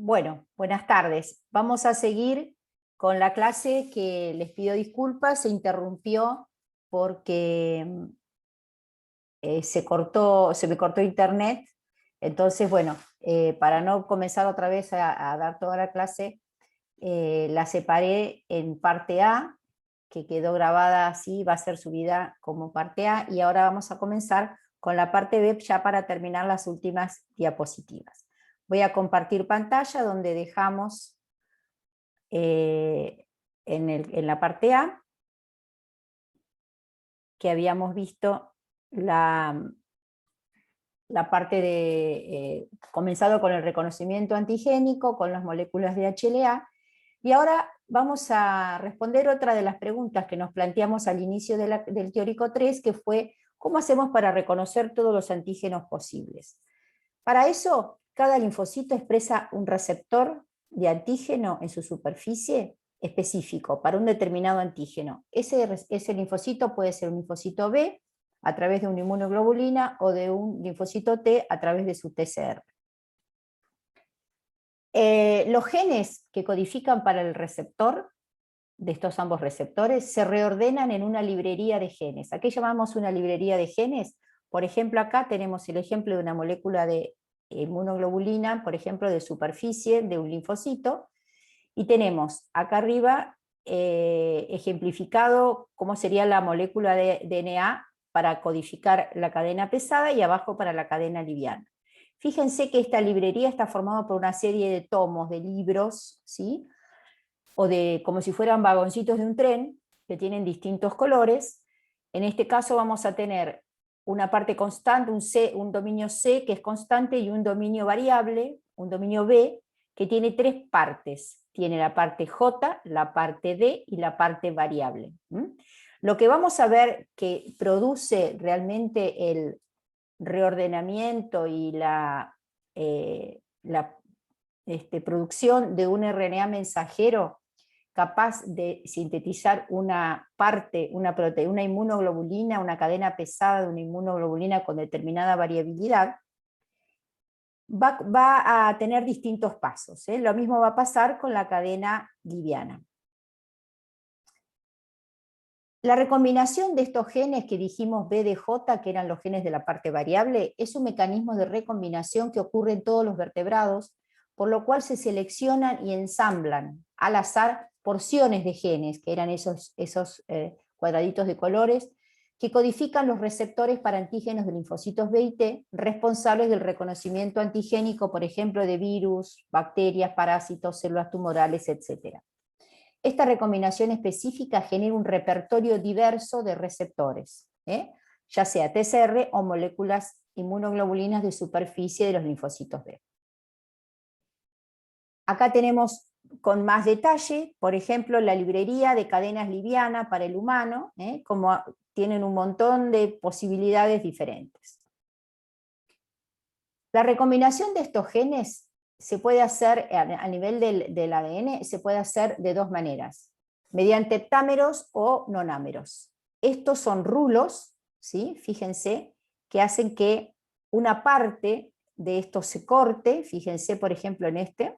Bueno, buenas tardes. Vamos a seguir con la clase que les pido disculpas, se interrumpió porque se me cortó internet. Entonces, bueno, para no comenzar otra vez a dar toda la clase, la separé en parte A, que quedó grabada así, va a ser subida como parte A, y ahora vamos a comenzar con la parte B ya para terminar las últimas diapositivas. Voy a compartir pantalla donde dejamos en la parte A, que habíamos visto la parte de, comenzado con el reconocimiento antigénico, con las moléculas de HLA, y ahora vamos a responder otra de las preguntas que nos planteamos al inicio del teórico 3, que fue, ¿cómo hacemos para reconocer todos los antígenos posibles? Para eso, cada linfocito expresa un receptor de antígeno en su superficie específico para un determinado antígeno. Ese linfocito puede ser un linfocito B a través de una inmunoglobulina o de un linfocito T a través de su TCR. Los genes que codifican para el receptor de estos ambos receptores se reordenan en una librería de genes. ¿A qué llamamos una librería de genes? Por ejemplo, acá tenemos el ejemplo de una molécula de inmunoglobulina, por ejemplo, de superficie de un linfocito, y tenemos acá arriba ejemplificado cómo sería la molécula de DNA para codificar la cadena pesada y abajo para la cadena liviana. Fíjense que esta librería está formada por una serie de tomos, de libros, ¿sí? O de como si fueran vagoncitos de un tren, que tienen distintos colores. En este caso vamos a tener una parte constante, un dominio C que es constante, y un dominio variable, un dominio B, que tiene tres partes. Tiene la parte J, la parte D y la parte variable. Lo que vamos a ver que produce realmente el reordenamiento y la producción de un RNA mensajero capaz de sintetizar una inmunoglobulina, una cadena pesada de una inmunoglobulina con determinada variabilidad, va a tener distintos pasos. Lo mismo va a pasar con la cadena liviana. La recombinación de estos genes que dijimos B de J, que eran los genes de la parte variable, es un mecanismo de recombinación que ocurre en todos los vertebrados, por lo cual se seleccionan y ensamblan al azar porciones de genes, que eran esos cuadraditos de colores, que codifican los receptores para antígenos de linfocitos B y T, responsables del reconocimiento antigénico, por ejemplo, de virus, bacterias, parásitos, células tumorales, etc. Esta recombinación específica genera un repertorio diverso de receptores, ya sea TCR o moléculas inmunoglobulinas de superficie de los linfocitos B. Acá tenemos con más detalle, por ejemplo, la librería de cadenas livianas para el humano, como tienen un montón de posibilidades diferentes. La recombinación de estos genes se puede hacer a nivel del ADN, se puede hacer de dos maneras, mediante heptámeros o nonámeros. Estos son rulos, ¿sí? Fíjense, que hacen que una parte de esto se corte, fíjense por ejemplo en este,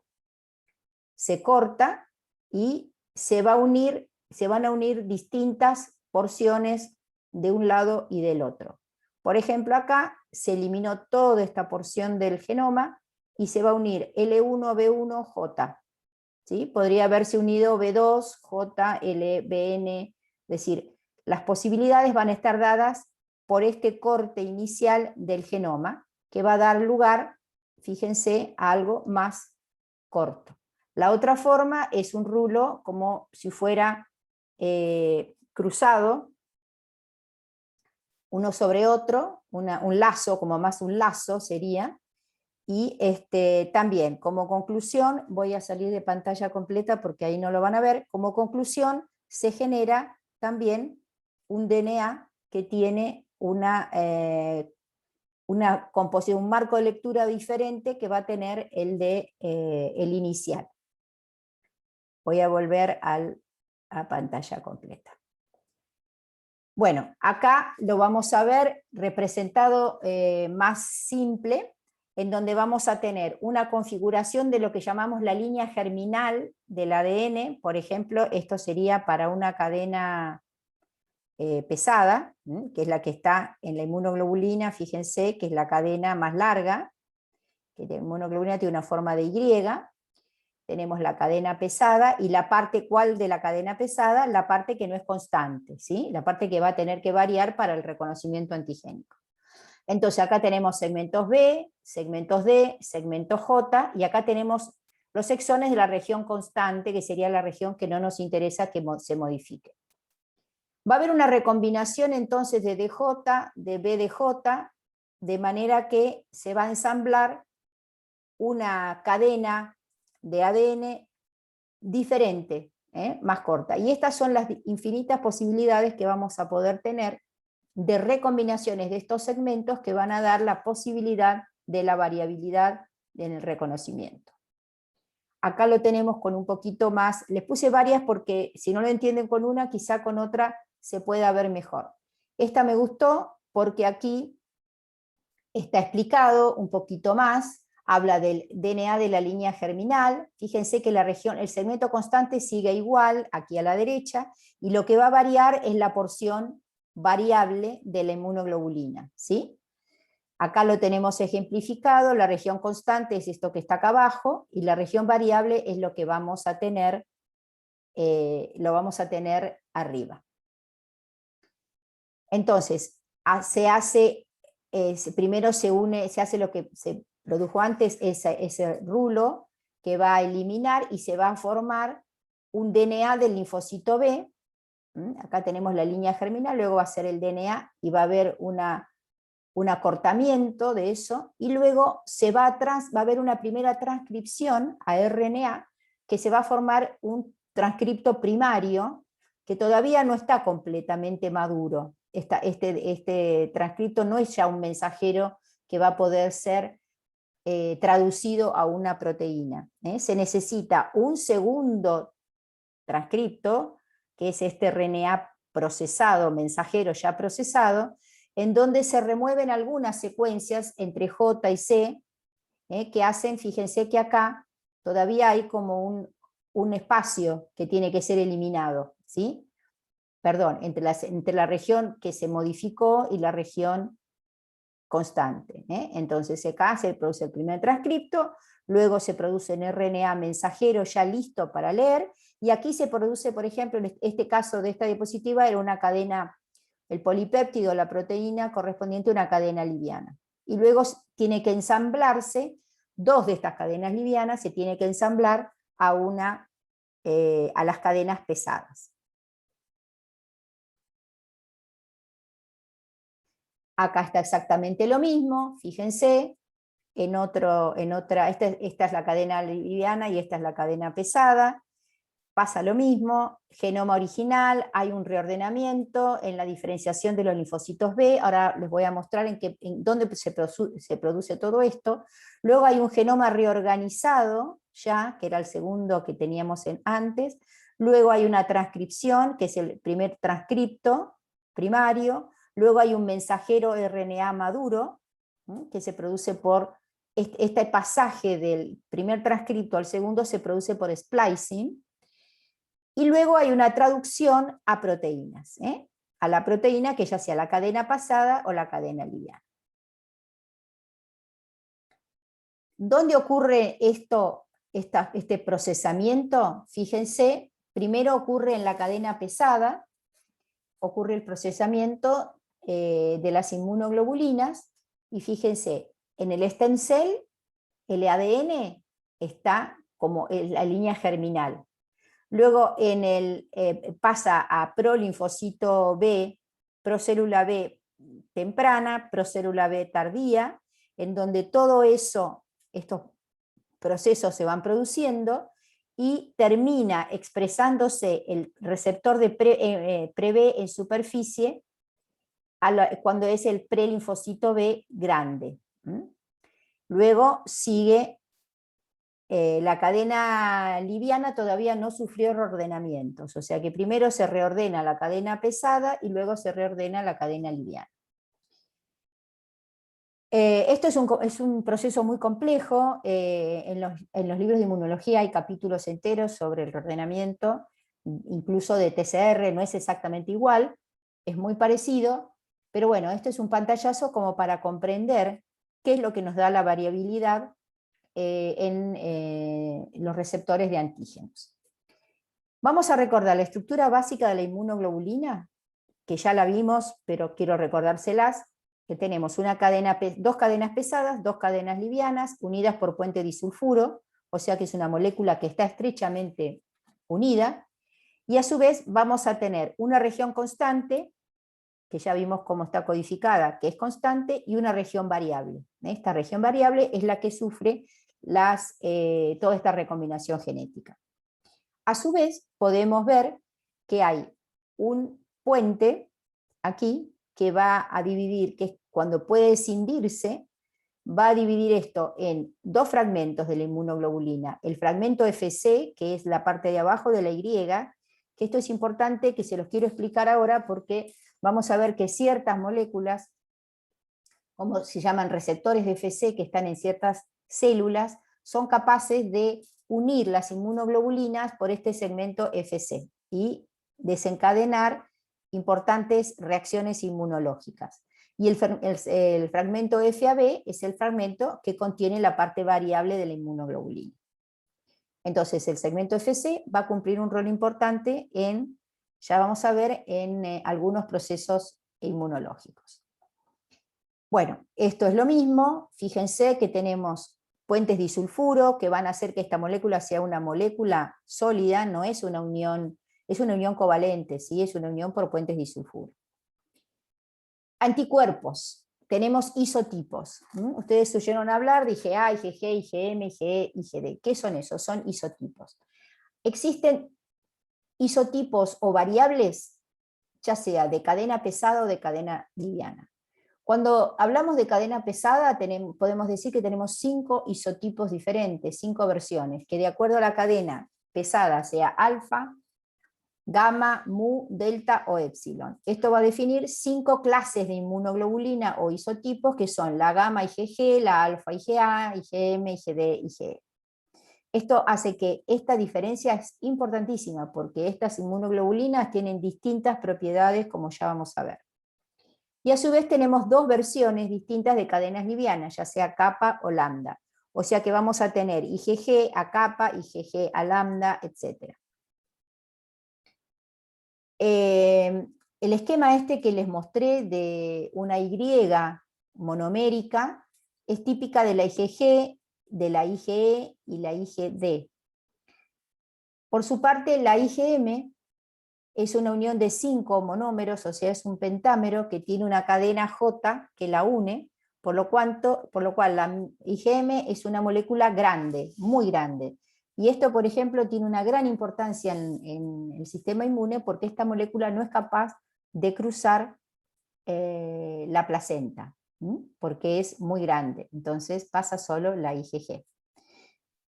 se corta y se van a unir distintas porciones de un lado y del otro. Por ejemplo, acá se eliminó toda esta porción del genoma y se va a unir L1, B1, J. ¿Sí? Podría haberse unido B2, J, L, BN, es decir, las posibilidades van a estar dadas por este corte inicial del genoma, que va a dar lugar, fíjense, a algo más corto. La otra forma es un rulo como si fuera cruzado, uno sobre otro, un lazo, como más un lazo sería, y también como conclusión, voy a salir de pantalla completa porque ahí no lo van a ver, como conclusión se genera también un DNA que tiene una composición, un marco de lectura diferente que va a tener el inicial. Voy a volver a pantalla completa. Bueno, acá lo vamos a ver representado más simple, en donde vamos a tener una configuración de lo que llamamos la línea germinal del ADN. Por ejemplo, esto sería para una cadena pesada, que es la que está en la inmunoglobulina, fíjense que es la cadena más larga, que la inmunoglobulina tiene una forma de Y. Tenemos la cadena pesada, y la parte ¿cuál de la cadena pesada? La parte que no es constante, ¿sí? La parte que va a tener que variar para el reconocimiento antigénico. Entonces acá tenemos segmentos B, segmentos D, segmentos J, y acá tenemos los exones de la región constante, que sería la región que no nos interesa que se modifique. Va a haber una recombinación entonces de DJ, de BDJ, de manera que se va a ensamblar una cadena de ADN diferente, más corta. Y estas son las infinitas posibilidades que vamos a poder tener de recombinaciones de estos segmentos que van a dar la posibilidad de la variabilidad en el reconocimiento. Acá lo tenemos con un poquito más, les puse varias porque si no lo entienden con una, quizá con otra se pueda ver mejor. Esta me gustó porque aquí está explicado un poquito más, habla del DNA de la línea germinal. Fíjense que la región, el segmento constante sigue igual aquí a la derecha, y lo que va a variar es la porción variable de la inmunoglobulina, ¿sí? Acá lo tenemos ejemplificado, la región constante es esto que está acá abajo, y la región variable es lo que vamos a tener, lo vamos a tener arriba. Entonces, se hace, primero se une, se hace lo que se produjo antes, ese rulo que va a eliminar, y se va a formar un DNA del linfocito B. Acá tenemos la línea germinal, luego va a ser el DNA, y va a haber un acortamiento de eso, y luego va a haber una primera transcripción a RNA, que se va a formar un transcripto primario, que todavía no está completamente maduro. Este transcripto no es ya un mensajero que va a poder ser traducido a una proteína. Se necesita un segundo transcripto, que es este RNA procesado, mensajero ya procesado, en donde se remueven algunas secuencias entre J y C, que hacen, fíjense que acá todavía hay como un espacio que tiene que ser eliminado, ¿sí? Perdón, entre la región que se modificó y la región constante. Entonces acá se produce el primer transcripto, luego se produce un RNA mensajero ya listo para leer, y aquí se produce, por ejemplo, en este caso de esta diapositiva, era una cadena, el polipéptido, la proteína correspondiente a una cadena liviana. Y luego tiene que ensamblarse, dos de estas cadenas livianas se tiene que ensamblar a las cadenas pesadas. Acá está exactamente lo mismo, fíjense, esta es la cadena liviana y esta es la cadena pesada. Pasa lo mismo, genoma original, hay un reordenamiento en la diferenciación de los linfocitos B. Ahora les voy a mostrar en dónde se produce todo esto. Luego hay un genoma reorganizado, ya, que era el segundo que teníamos antes. Luego hay una transcripción, que es el primer transcripto primario. Luego hay un mensajero RNA maduro, que se produce por este pasaje del primer transcripto al segundo, se produce por splicing. Y luego hay una traducción a proteínas, a la proteína que ya sea la cadena pasada o la cadena liviana. ¿Dónde ocurre este procesamiento? Fíjense, primero ocurre en la cadena pesada, ocurre el procesamiento de las inmunoglobulinas, y fíjense, en el stem cell el ADN está como en la línea germinal. Luego pasa a prolinfocito B, procélula B temprana, procélula B tardía, en donde todo eso, estos procesos se van produciendo, y termina expresándose el receptor de pre-B en superficie cuando es el prelinfocito B grande. Luego sigue la cadena liviana, todavía no sufrió reordenamientos, o sea que primero se reordena la cadena pesada y luego se reordena la cadena liviana. Esto es un proceso muy complejo. En los libros de inmunología hay capítulos enteros sobre el reordenamiento, incluso de TCR, no es exactamente igual, es muy parecido, pero bueno, esto es un pantallazo como para comprender qué es lo que nos da la variabilidad en los receptores de antígenos. Vamos a recordar la estructura básica de la inmunoglobulina, que ya la vimos, pero quiero recordárselas, que tenemos dos cadenas pesadas, dos cadenas livianas, unidas por puente disulfuro, o sea que es una molécula que está estrechamente unida, y a su vez vamos a tener una región constante, que ya vimos cómo está codificada, que es constante, y una región variable. Esta región variable es la que sufre toda esta recombinación genética. A su vez, podemos ver que hay un puente aquí que va a dividir, que cuando puede escindirse, va a dividir esto en dos fragmentos de la inmunoglobulina. El fragmento FC, que es la parte de abajo de la Y, que esto es importante, que se los quiero explicar ahora porque vamos a ver que ciertas moléculas, como se llaman receptores de FC, que están en ciertas células, son capaces de unir las inmunoglobulinas por este segmento FC y desencadenar importantes reacciones inmunológicas. Y el fragmento FAB es el fragmento que contiene la parte variable de la inmunoglobulina. Entonces el segmento FC va a cumplir un rol importante en, ya vamos a ver, en algunos procesos inmunológicos. Bueno, esto es lo mismo, fíjense que tenemos puentes disulfuro que van a hacer que esta molécula sea una molécula sólida, no es una unión, es una unión covalente, ¿sí? Es una unión por puentes disulfuro. Anticuerpos, tenemos isotipos. Ustedes oyeron hablar de IgA, IgG, IgM, IgE, IgD. ¿Qué son esos? Son isotipos. Existen isotipos o variables, ya sea de cadena pesada o de cadena liviana. Cuando hablamos de cadena pesada, podemos decir que tenemos 5 isotipos diferentes, 5 versiones, que de acuerdo a la cadena pesada sea alfa, gamma, mu, delta o epsilon. Esto va a definir 5 clases de inmunoglobulina o isotipos, que son la gamma IgG, la alfa IgA, IgM, IgD, IgE. Esto hace que esta diferencia es importantísima, porque estas inmunoglobulinas tienen distintas propiedades, como ya vamos a ver. Y a su vez tenemos dos versiones distintas de cadenas livianas, ya sea kappa o lambda. O sea que vamos a tener IgG a kappa, IgG a lambda, etc. El esquema este que les mostré de una Y monomérica es típica de la IgG, de la IgE y la IgD. Por su parte, la IgM es una unión de 5 monómeros, o sea, es un pentámero que tiene una cadena J que la une, por lo cual la IgM es una molécula grande, muy grande. Y esto, por ejemplo, tiene una gran importancia en el sistema inmune porque esta molécula no es capaz de cruzar la placenta, porque es muy grande. Entonces pasa solo la IgG.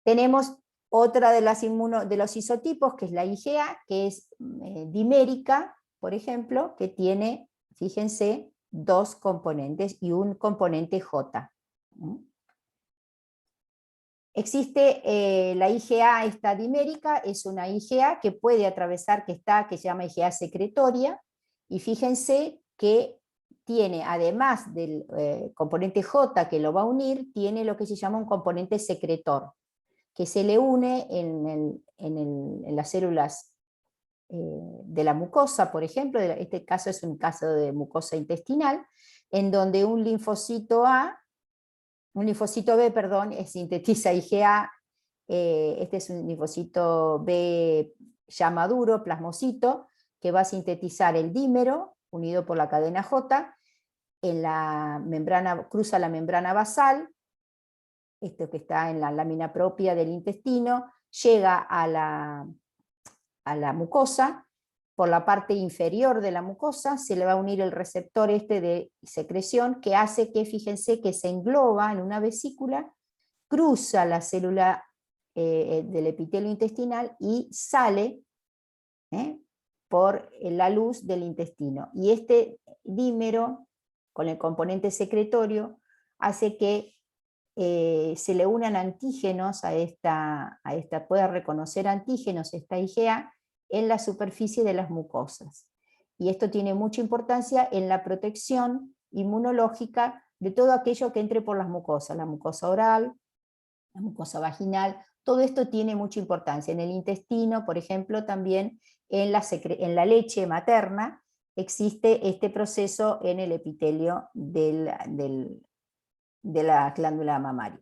Tenemos otra de los isotipos, que es la IgA, que es dimérica, por ejemplo, que tiene, fíjense, 2 componentes y un componente J. Existe la IgA, esta dimérica, es una IgA que puede atravesar, que se llama IgA secretoria, y fíjense que tiene, además del componente J que lo va a unir, tiene lo que se llama un componente secretor, que se le une en las células de la mucosa, por ejemplo. Este caso es un caso de mucosa intestinal, en donde un linfocito B, perdón, sintetiza IgA. Este es un linfocito B ya maduro, plasmocito, que va a sintetizar el dímero unido por la cadena J, cruza la membrana basal, esto que está en la lámina propia del intestino, llega a la mucosa. Por la parte inferior de la mucosa se le va a unir el receptor de secreción, que hace que, fíjense, que se engloba en una vesícula, cruza la célula del epitelio intestinal y sale por la luz del intestino. Y este dímero, con el componente secretorio, hace que se le unan antígenos pueda reconocer antígenos, esta IgA, en la superficie de las mucosas. Y esto tiene mucha importancia en la protección inmunológica de todo aquello que entre por las mucosas, la mucosa oral, la mucosa vaginal, todo esto tiene mucha importancia. En el intestino, por ejemplo, también en la leche materna existe este proceso en el epitelio de la glándula mamaria.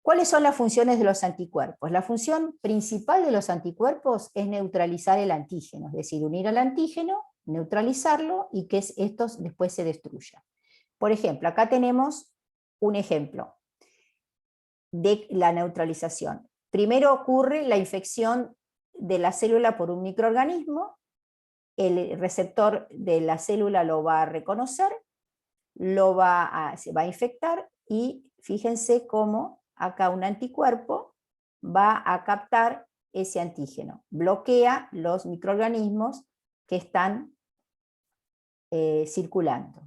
¿Cuáles son las funciones de los anticuerpos? La función principal de los anticuerpos es neutralizar el antígeno, es decir, unir al antígeno, neutralizarlo y que esto después se destruya. Por ejemplo, acá tenemos un ejemplo de la neutralización. Primero ocurre la infección de la célula por un microorganismo, el receptor de la célula lo va a reconocer, se va a infectar y fíjense cómo acá un anticuerpo va a captar ese antígeno, bloquea los microorganismos que están circulando,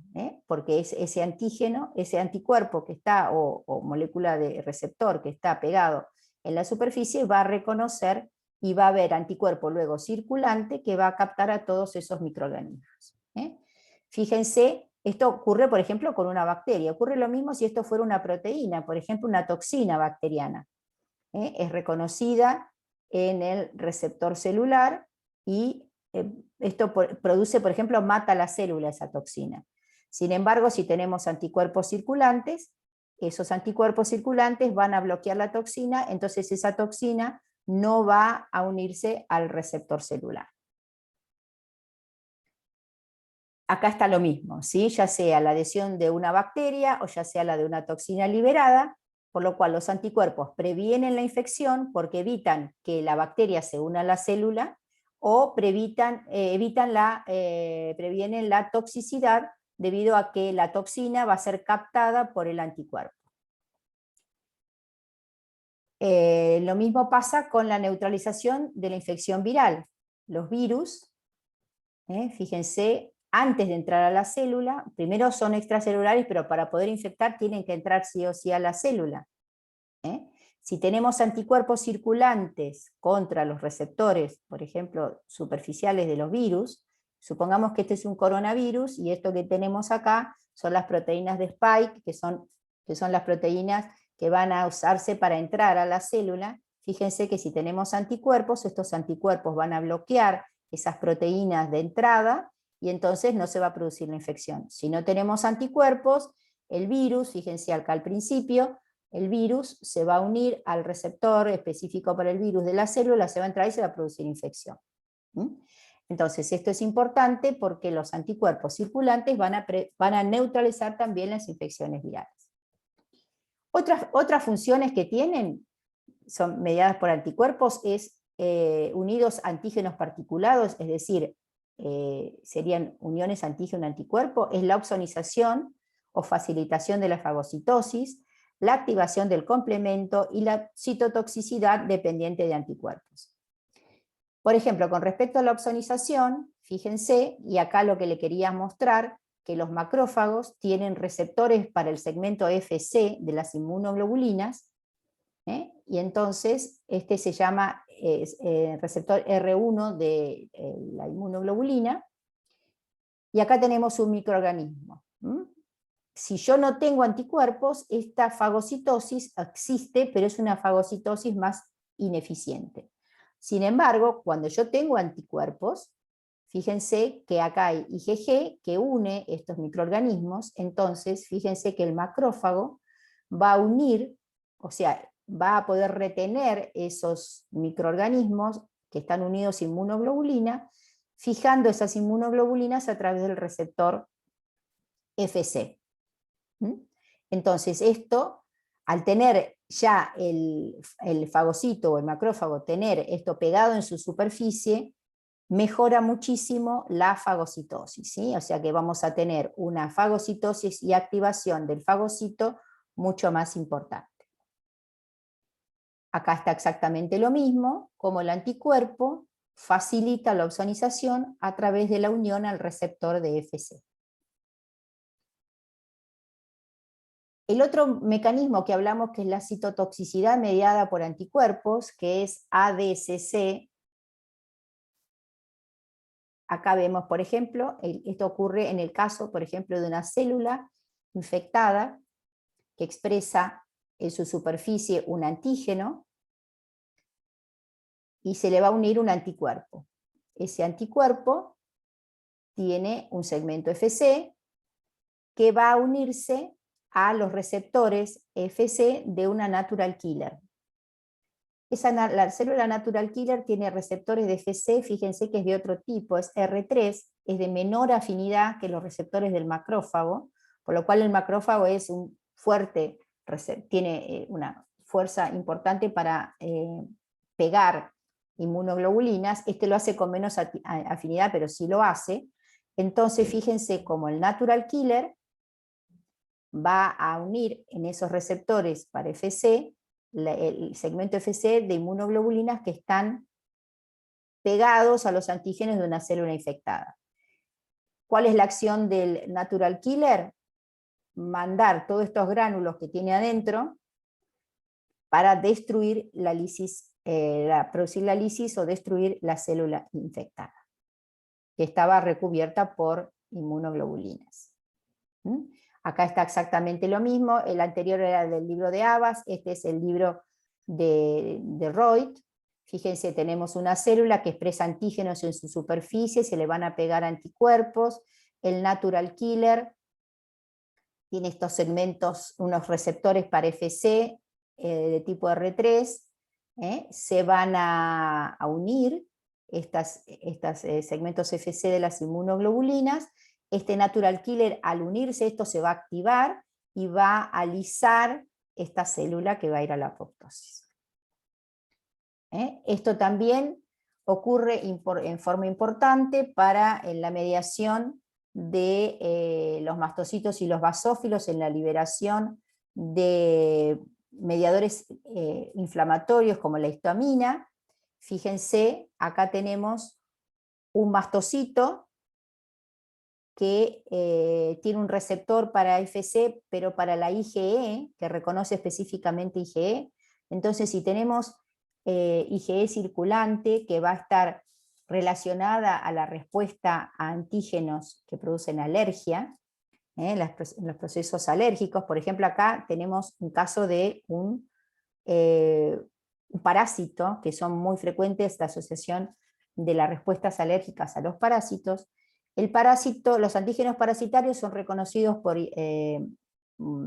porque ese antígeno, ese anticuerpo que está, o molécula de receptor que está pegado en la superficie, va a reconocer y va a haber anticuerpo luego circulante que va a captar a todos esos microorganismos. Fíjense, esto ocurre por ejemplo con una bacteria, ocurre lo mismo si esto fuera una proteína, por ejemplo una toxina bacteriana. Es reconocida en el receptor celular y esto produce, por ejemplo, mata la célula esa toxina. Sin embargo, si tenemos anticuerpos circulantes, esos anticuerpos circulantes van a bloquear la toxina, entonces esa toxina no va a unirse al receptor celular. Acá está lo mismo, ¿sí? Ya sea la adhesión de una bacteria o ya sea la de una toxina liberada, por lo cual los anticuerpos previenen la infección porque evitan que la bacteria se una a la célula o previenen la toxicidad debido a que la toxina va a ser captada por el anticuerpo. Lo mismo pasa con la neutralización de la infección viral. Los virus, fíjense, antes de entrar a la célula, primero son extracelulares, pero para poder infectar tienen que entrar sí o sí a la célula. Si tenemos anticuerpos circulantes contra los receptores, por ejemplo, superficiales de los virus, supongamos que este es un coronavirus y esto que tenemos acá son las proteínas de Spike, que son las proteínas que van a usarse para entrar a la célula. Fíjense que si tenemos anticuerpos, estos anticuerpos van a bloquear esas proteínas de entrada y entonces no se va a producir la infección. Si no tenemos anticuerpos, el virus, fíjense acá al principio, el virus se va a unir al receptor específico para el virus de la célula, se va a entrar y se va a producir infección. Entonces esto es importante porque los anticuerpos circulantes van a neutralizar también las infecciones virales. Otras funciones que tienen, son mediadas por anticuerpos, es unidos antígenos particulados, es decir, serían uniones antígeno-anticuerpo, es la opsonización o facilitación de la fagocitosis, la activación del complemento y la citotoxicidad dependiente de anticuerpos. Por ejemplo, con respecto a la opsonización, fíjense, y acá lo que le quería mostrar, que los macrófagos tienen receptores para el segmento Fc de las inmunoglobulinas, y entonces este se llama receptor R1 de la inmunoglobulina, y acá tenemos un microorganismo. Si yo no tengo anticuerpos, esta fagocitosis existe, pero es una fagocitosis más ineficiente. Sin embargo, cuando yo tengo anticuerpos, fíjense que acá hay IgG que une estos microorganismos, entonces fíjense que el macrófago va a unir, o sea, va a poder retener esos microorganismos que están unidos a inmunoglobulina, fijando esas inmunoglobulinas a través del receptor Fc. Entonces esto, al tener ya el fagocito o el macrófago, tener esto pegado en su superficie, mejora muchísimo la fagocitosis, ¿sí? O sea que vamos a tener una fagocitosis y activación del fagocito mucho más importante. Acá está exactamente lo mismo, como el anticuerpo facilita la opsonización a través de la unión al receptor de Fc. El otro mecanismo que hablamos, que es la citotoxicidad mediada por anticuerpos, que es ADCC. Acá vemos, por ejemplo, esto ocurre en el caso, por ejemplo, de una célula infectada que expresa en su superficie un antígeno y se le va a unir un anticuerpo. Ese anticuerpo tiene un segmento Fc que va a unirse a los receptores Fc de una natural killer. La célula natural killer tiene receptores de Fc, fíjense que es de otro tipo, es R3, es de menor afinidad que los receptores del macrófago, por lo cual el macrófago es un fuerte, tiene una fuerza importante para pegar inmunoglobulinas. Este lo hace con menos afinidad, pero sí lo hace. Entonces fíjense cómo el natural killer va a unir en esos receptores para Fc el segmento Fc de inmunoglobulinas que están pegados a los antígenos de una célula infectada. ¿Cuál es la acción del natural killer? Mandar todos estos gránulos que tiene adentro para destruir la lisis, producir la lisis o destruir la célula infectada, que estaba recubierta por inmunoglobulinas. Acá está exactamente lo mismo, el anterior era del libro de Abbas, este es el libro de Reut. Fíjense, tenemos una célula que expresa antígenos en su superficie, se le van a pegar anticuerpos, el natural killer tiene estos segmentos, unos receptores para Fc de tipo R3, se van a unir estos segmentos Fc de las inmunoglobulinas. Este natural killer, al unirse, esto se va a activar y va a lisar esta célula que va a ir a la apoptosis. Esto también ocurre en forma importante para la mediación de los mastocitos y los basófilos en la liberación de mediadores inflamatorios como la histamina. Fíjense, acá tenemos un mastocito que tiene un receptor para Fc, pero para la IgE, que reconoce específicamente IgE. Entonces, si tenemos IgE circulante, que va a estar relacionada a la respuesta a antígenos que producen alergia, los procesos alérgicos, por ejemplo, acá tenemos un caso de un parásito, que son muy frecuentes, la asociación de las respuestas alérgicas a los parásitos. El parásito, los antígenos parasitarios son reconocidos por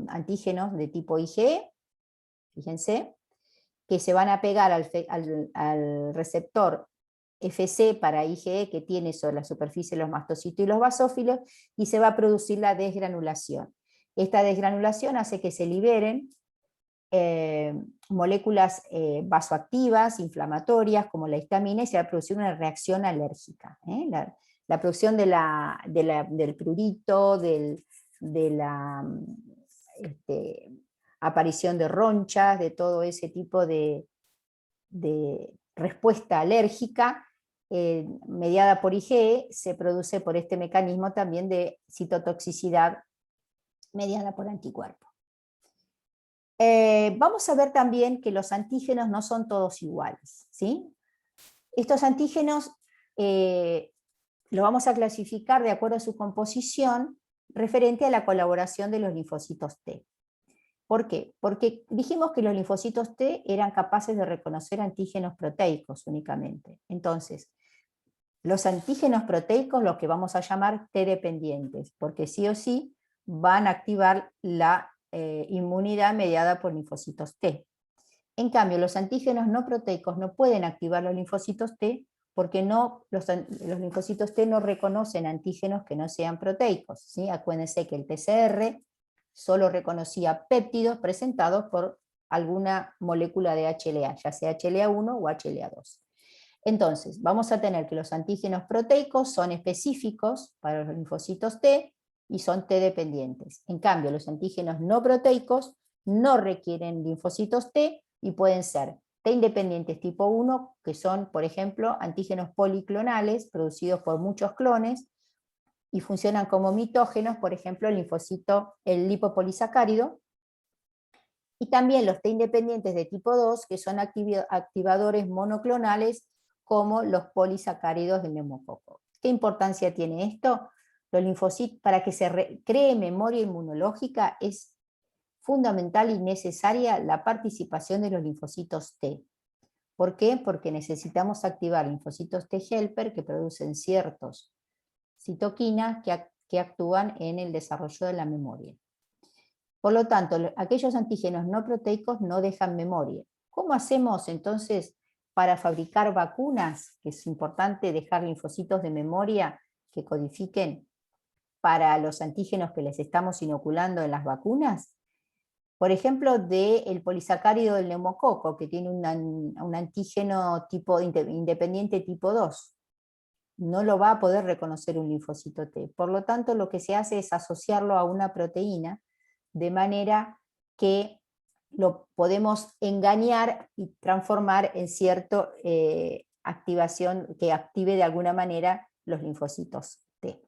antígenos de tipo IgE, fíjense, que se van a pegar al receptor Fc para IgE que tiene sobre la superficie los mastocitos y los basófilos, y se va a producir la desgranulación. Esta desgranulación hace que se liberen moléculas vasoactivas, inflamatorias, como la histamina, y se va a producir una reacción alérgica. La producción del prurito, de la aparición de ronchas, de todo ese tipo de respuesta alérgica mediada por IgE, se produce por este mecanismo también de citotoxicidad mediada por anticuerpos. Vamos a ver también que los antígenos no son todos iguales, ¿sí? Estos antígenos los vamos a clasificar de acuerdo a su composición referente a la colaboración de los linfocitos T. ¿Por qué? Porque dijimos que los linfocitos T eran capaces de reconocer antígenos proteicos únicamente. Entonces, los antígenos proteicos los que vamos a llamar T dependientes, porque sí o sí van a activar la inmunidad mediada por linfocitos T. En cambio, los antígenos no proteicos no pueden activar los linfocitos T porque los linfocitos T no reconocen antígenos que no sean proteicos, ¿sí? Acuérdense que el TCR solo reconocía péptidos presentados por alguna molécula de HLA, ya sea HLA1 o HLA2. Entonces, vamos a tener que los antígenos proteicos son específicos para los linfocitos T y son T dependientes. En cambio, los antígenos no proteicos no requieren linfocitos T y pueden ser T independientes tipo 1, que son, por ejemplo, antígenos policlonales producidos por muchos clones y funcionan como mitógenos, por ejemplo, el lipopolisacárido, Y también los T independientes de tipo 2, que son activadores monoclonales, como los polisacáridos del neumococo. ¿Qué importancia tiene esto? Los linfocitos, para que se cree memoria inmunológica, es fundamental y necesaria la participación de los linfocitos T. ¿Por qué? Porque necesitamos activar linfocitos T helper que producen ciertos citoquinas que actúan en el desarrollo de la memoria. Por lo tanto, aquellos antígenos no proteicos no dejan memoria. ¿Cómo hacemos entonces para fabricar vacunas? Que es importante dejar linfocitos de memoria que codifiquen para los antígenos que les estamos inoculando en las vacunas. Por ejemplo, del polisacárido del neumococo, que tiene un antígeno tipo independiente tipo 2. No lo va a poder reconocer un linfocito T. Por lo tanto, lo que se hace es asociarlo a una proteína, de manera que lo podemos engañar y transformar en cierta activación que active de alguna manera los linfocitos T.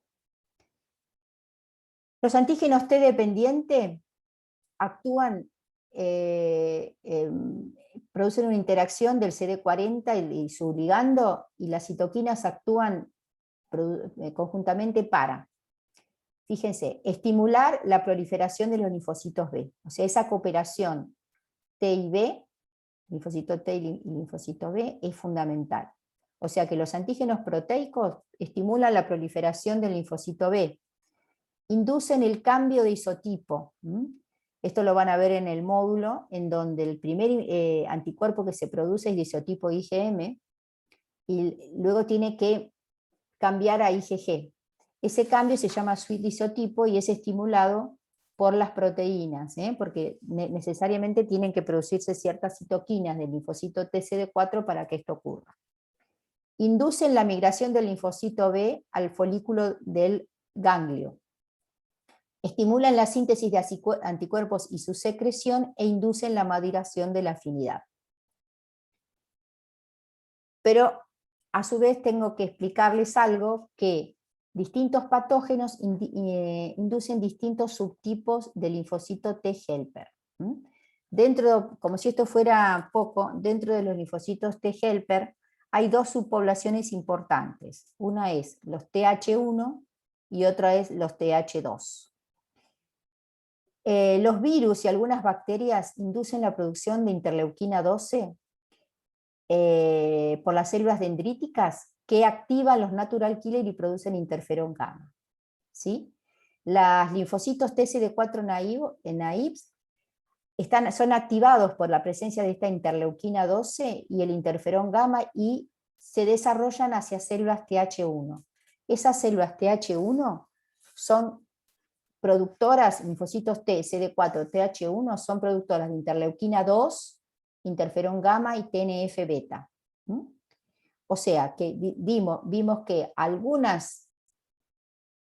Los antígenos T dependiente actúan, producen una interacción del CD40 y su ligando, y las citoquinas actúan conjuntamente para, fíjense, estimular la proliferación de los linfocitos B. O sea, esa cooperación T y B, linfocito T y linfocito B, es fundamental. O sea que los antígenos proteicos estimulan la proliferación del linfocito B, inducen el cambio de isotipo. Esto lo van a ver en el módulo, en donde el primer anticuerpo que se produce es de isotipo IgM, y luego tiene que cambiar a IgG. Ese cambio se llama switch de isotipo y es estimulado por las proteínas, porque necesariamente tienen que producirse ciertas citoquinas del linfocito TCD4 para que esto ocurra. Inducen la migración del linfocito B al folículo del ganglio. Estimulan la síntesis de anticuerpos y su secreción e inducen la maduración de la afinidad. Pero a su vez tengo que explicarles algo, que distintos patógenos inducen distintos subtipos de linfocito T helper. Dentro, como si esto fuera poco, dentro de los linfocitos T helper hay dos subpoblaciones importantes. Una es los TH1 y otra es los TH2. Los virus y algunas bacterias inducen la producción de interleuquina 12 por las células dendríticas, que activan los natural killer y producen interferón gamma. ¿Sí? Los linfocitos TCD4 naives son activados por la presencia de esta interleuquina 12 y el interferón gamma, y se desarrollan hacia células TH1. Esas células TH1 son productoras, linfocitos T, CD4, TH1, son productoras de interleuquina 2, interferón gamma y TNF-beta. O sea, que vimos que algunas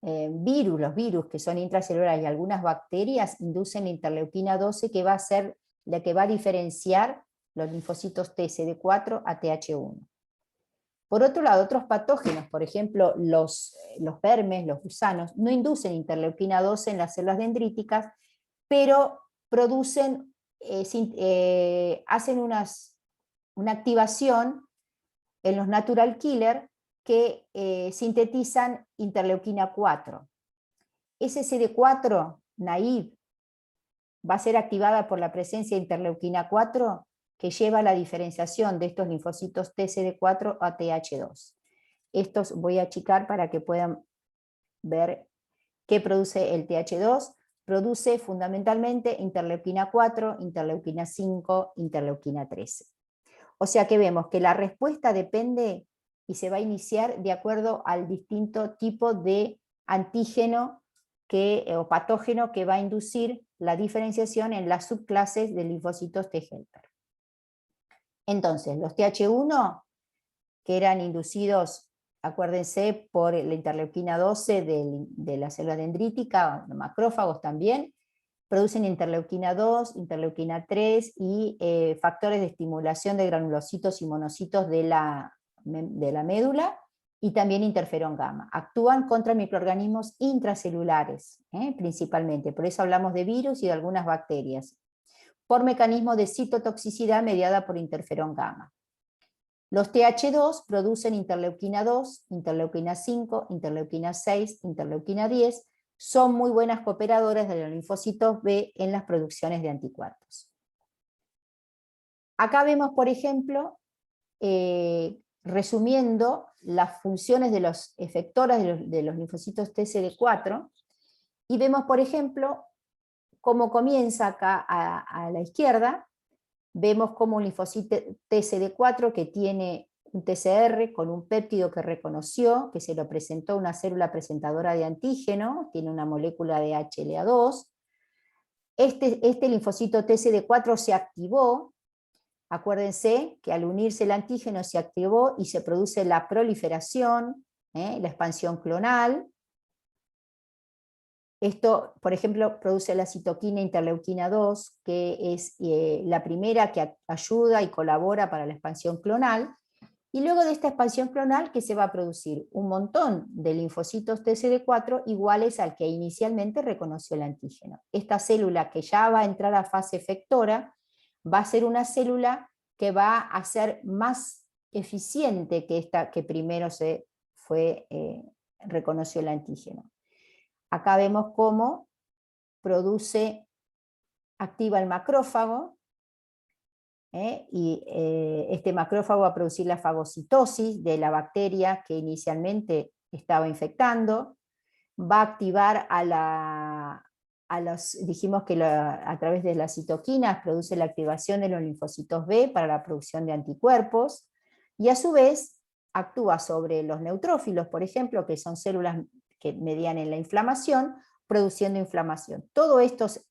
los virus que son intracelulares y algunas bacterias inducen interleuquina 12, que va a ser la que va a diferenciar los linfocitos T, CD4 a TH1. Por otro lado, otros patógenos, por ejemplo, los vermes, los gusanos, no inducen interleuquina 12 en las células dendríticas, pero producen, hacen una activación en los natural killer que sintetizan interleuquina 4. Ese CD4 naive va a ser activada por la presencia de interleuquina 4, que lleva a la diferenciación de estos linfocitos TCD4 a TH2. Estos voy a achicar para que puedan ver qué produce el TH2. Produce fundamentalmente interleuquina 4, interleuquina 5, interleuquina 13. O sea que vemos que la respuesta depende y se va a iniciar de acuerdo al distinto tipo de antígeno o patógeno que va a inducir la diferenciación en las subclases de linfocitos T helper. Entonces, los TH1, que eran inducidos, acuérdense, por la interleuquina 12 de la célula dendrítica, macrófagos también, producen interleuquina 2, interleuquina 3 y factores de estimulación de granulocitos y monocitos de la médula, y también interferón gamma. Actúan contra microorganismos intracelulares, principalmente, por eso hablamos de virus y de algunas bacterias. por mecanismo de citotoxicidad mediada por interferón gamma. Los TH2 producen interleuquina 2, interleuquina 5, interleuquina 6, interleuquina 10, son muy buenas cooperadoras de los linfocitos B en las producciones de anticuerpos. Acá vemos, por ejemplo, resumiendo las funciones de los efectores de los linfocitos TCD4, y vemos, por ejemplo, cómo comienza acá a la izquierda. Vemos como un linfocito TCD4 que tiene un TCR con un péptido que reconoció, que se lo presentó a una célula presentadora de antígeno, tiene una molécula de HLA2. Este linfocito TCD4 se activó, acuérdense que al unirse el antígeno se activó y se produce la proliferación, la expansión clonal. Esto, por ejemplo, produce la citoquina interleuquina 2, que es la primera que ayuda y colabora para la expansión clonal. Y luego de esta expansión clonal, que se va a producir un montón de linfocitos TCD4 iguales al que inicialmente reconoció el antígeno. Esta célula que ya va a entrar a fase efectora va a ser una célula que va a ser más eficiente que esta que primero reconoció el antígeno. Acá vemos cómo activa el macrófago, y este macrófago va a producir la fagocitosis de la bacteria que inicialmente estaba infectando, va a activar dijimos que a través de las citoquinas produce la activación de los linfocitos B para la producción de anticuerpos, y a su vez actúa sobre los neutrófilos, por ejemplo, que son células que median en la inflamación, produciendo inflamación. Todos estos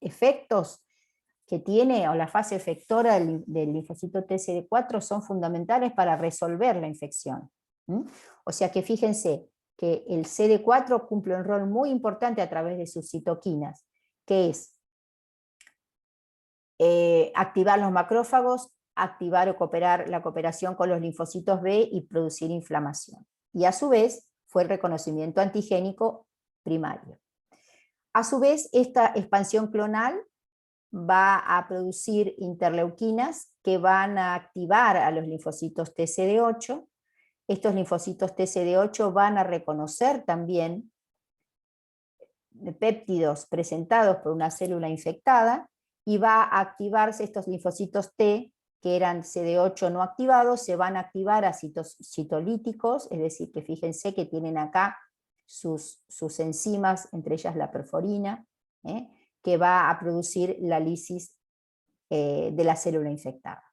efectos que tiene, o la fase efectora del linfocito TCD4, son fundamentales para resolver la infección. O sea que fíjense que el CD4 cumple un rol muy importante a través de sus citoquinas, que es activar los macrófagos, activar o cooperar la cooperación con los linfocitos B y producir inflamación. Y a su vez fue el reconocimiento antigénico primario. A su vez, esta expansión clonal va a producir interleuquinas que van a activar a los linfocitos TCD8. Estos linfocitos TCD8 van a reconocer también péptidos presentados por una célula infectada, y va a activarse estos linfocitos T, que eran CD8 no activados, se van a activar a citolíticos, es decir, que fíjense que tienen acá sus enzimas, entre ellas la perforina, que va a producir la lisis de la célula infectada.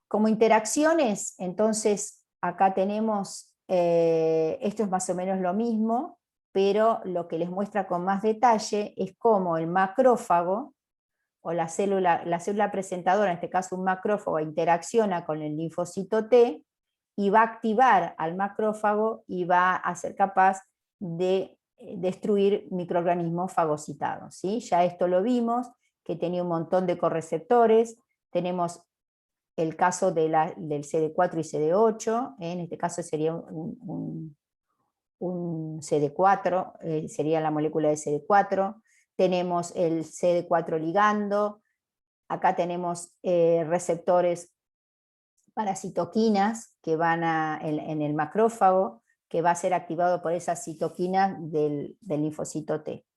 Como interacciones, entonces, acá tenemos, esto es más o menos lo mismo, pero lo que les muestra con más detalle es cómo el macrófago, o la célula presentadora, en este caso un macrófago, interacciona con el linfocito T, y va a activar al macrófago y va a ser capaz de destruir microorganismos fagocitados, ¿sí? Ya esto lo vimos, que tenía un montón de correceptores. Tenemos el caso del CD4 y CD8, en este caso sería un CD4, sería la molécula de CD4. Tenemos el CD4 ligando, acá tenemos receptores para citoquinas que van en el macrófago, que va a ser activado por esas citoquinas del linfocito T.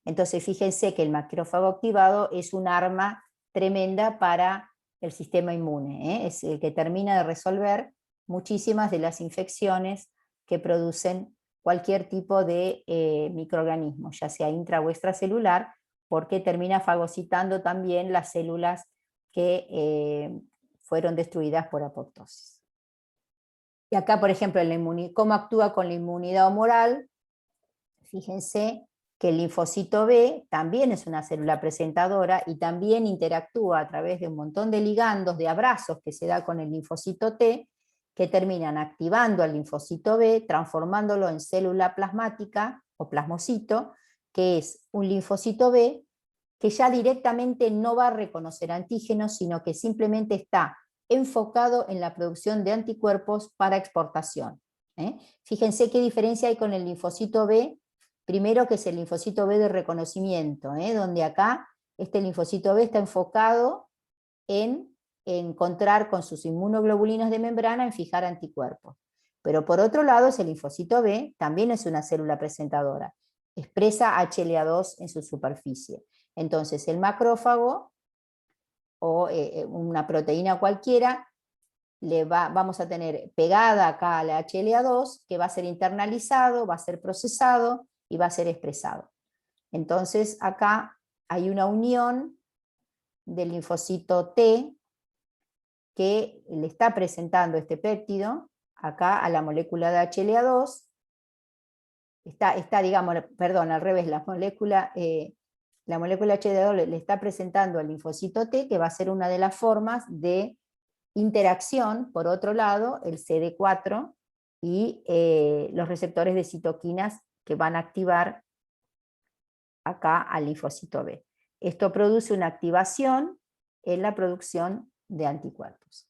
Entonces fíjense que el macrófago activado es un arma tremenda para el sistema inmune, es el que termina de resolver muchísimas de las infecciones que producen cualquier tipo de microorganismo, ya sea intra o extracelular, porque termina fagocitando también las células que fueron destruidas por apoptosis. Y acá, por ejemplo, cómo actúa con la inmunidad humoral. Fíjense que el linfocito B también es una célula presentadora y también interactúa a través de un montón de ligandos, de abrazos que se da con el linfocito T, que terminan activando al linfocito B, transformándolo en célula plasmática o plasmocito, que es un linfocito B que ya directamente no va a reconocer antígenos, sino que simplemente está enfocado en la producción de anticuerpos para exportación. Fíjense qué diferencia hay con el linfocito B, Primero, que es el linfocito B de reconocimiento, donde acá este linfocito B está enfocado en encontrar con sus inmunoglobulinas de membrana, en fijar anticuerpos. Pero por otro lado, ese linfocito B también es una célula presentadora, expresa HLA2 en su superficie. Entonces el macrófago o una proteína cualquiera, vamos a tener pegada acá a la HLA2, que va a ser internalizado, va a ser procesado y va a ser expresado. Entonces acá hay una unión del linfocito T que le está presentando este péptido acá a la molécula de HLA2. Digamos, perdón, al revés, la molécula HLA2 le está presentando al linfocito T, que va a ser una de las formas de interacción, por otro lado, el CD4 y los receptores de citoquinas que van a activar acá al linfocito B. Esto produce una activación en la producción de anticuerpos.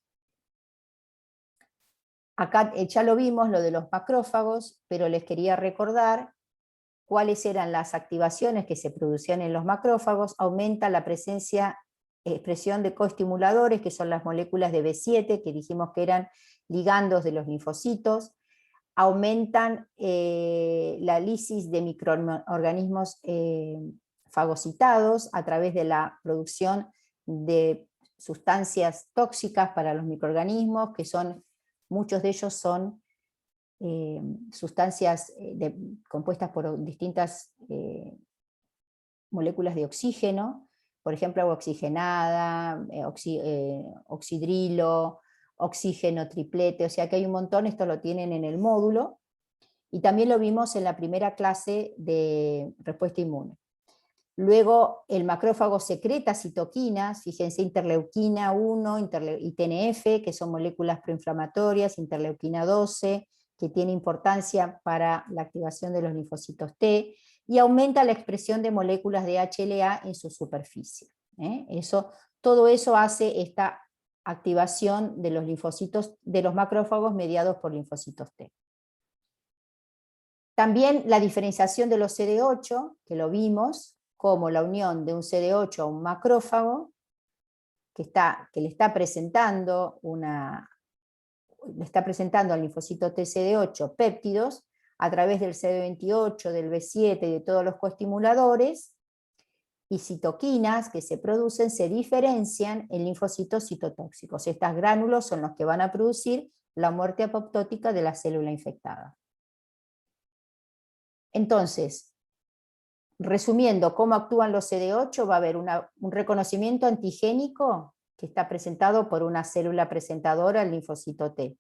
Acá ya lo vimos, lo de los macrófagos, pero les quería recordar cuáles eran las activaciones que se producían en los macrófagos. Aumenta la expresión de coestimuladores, que son las moléculas de B7, que dijimos que eran ligandos de los linfocitos. Aumentan la lisis de microorganismos fagocitados a través de la producción de sustancias tóxicas para los microorganismos, que muchos de ellos son sustancias compuestas por distintas moléculas de oxígeno, por ejemplo agua oxigenada, oxidrilo, oxígeno triplete, o sea que hay un montón, esto lo tienen en el módulo, y también lo vimos en la primera clase de respuesta inmune. Luego el macrófago secreta citoquinas, fíjense, interleuquina 1 y TNF, que son moléculas proinflamatorias, interleuquina 12, que tiene importancia para la activación de los linfocitos T, y aumenta la expresión de moléculas de HLA en su superficie. Todo eso hace esta activación de los linfocitos, de los macrófagos mediados por linfocitos T. También la diferenciación de los CD8, que lo vimos, como la unión de un CD8 a un macrófago, que le está presentando al linfocito TCD8 péptidos a través del CD28, del B7 y de todos los coestimuladores, y citoquinas que se producen se diferencian en linfocitos citotóxicos. Estas gránulos son los que van a producir la muerte apoptótica de la célula infectada. Entonces, resumiendo cómo actúan los CD8, va a haber un reconocimiento antigénico que está presentado por una célula presentadora, el linfocito T.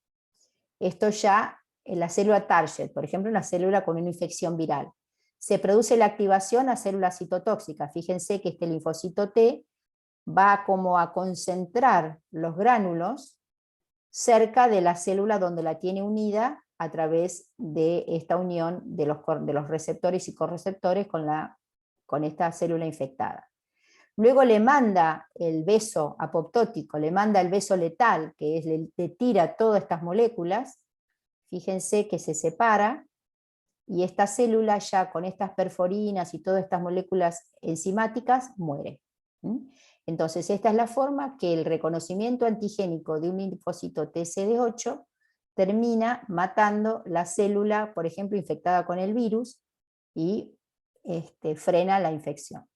Esto ya en la célula target, por ejemplo, una célula con una infección viral. Se produce la activación a células citotóxicas. Fíjense que este linfocito T va como a concentrar los gránulos cerca de la célula donde la tiene unida a través de esta unión de los receptores y correceptores con esta célula infectada. Luego le manda el beso apoptótico, le manda el beso letal, que le tira todas estas moléculas. Fíjense que se separa, y esta célula ya con estas perforinas y todas estas moléculas enzimáticas muere. Entonces esta es la forma que el reconocimiento antigénico de un linfocito TCD8 termina matando la célula, por ejemplo, infectada con el virus, y frena la infección.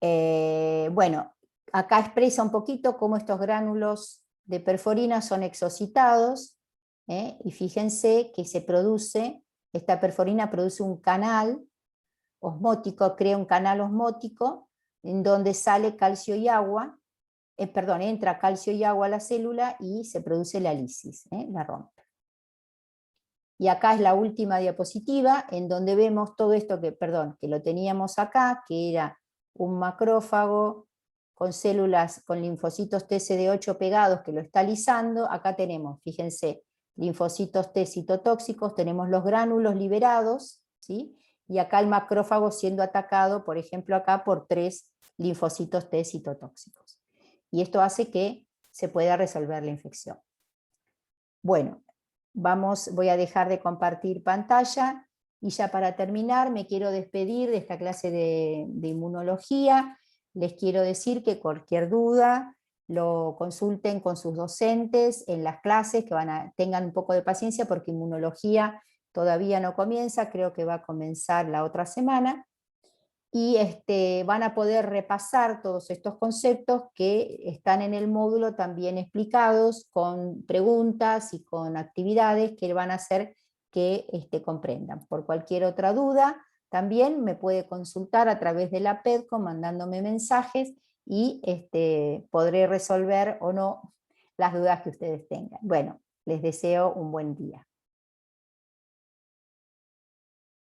Bueno, acá expresa un poquito cómo estos gránulos de perforina son exocitados, y fíjense que esta perforina produce un canal osmótico, crea un canal osmótico en donde sale calcio y agua, entra calcio y agua a la célula y se produce la lisis, la rompe. Y acá es la última diapositiva en donde vemos todo esto que lo teníamos acá, que era un macrófago con células, con linfocitos TCD8 pegados que lo está lisando. Acá tenemos, fíjense, linfocitos T citotóxicos, tenemos los gránulos liberados, ¿sí? Y acá el macrófago siendo atacado, por ejemplo acá, por 3 linfocitos T citotóxicos. Y esto hace que se pueda resolver la infección. Bueno, voy a dejar de compartir pantalla y ya para terminar me quiero despedir de esta clase de inmunología. Les quiero decir que cualquier duda lo consulten con sus docentes en las clases, que tengan un poco de paciencia porque inmunología todavía no comienza, creo que va a comenzar la otra semana. Y van a poder repasar todos estos conceptos que están en el módulo también explicados con preguntas y con actividades que van a hacer que comprendan. Por cualquier otra duda, también me puede consultar a través de la PEDCO mandándome mensajes y podré resolver o no las dudas que ustedes tengan. Bueno, les deseo un buen día.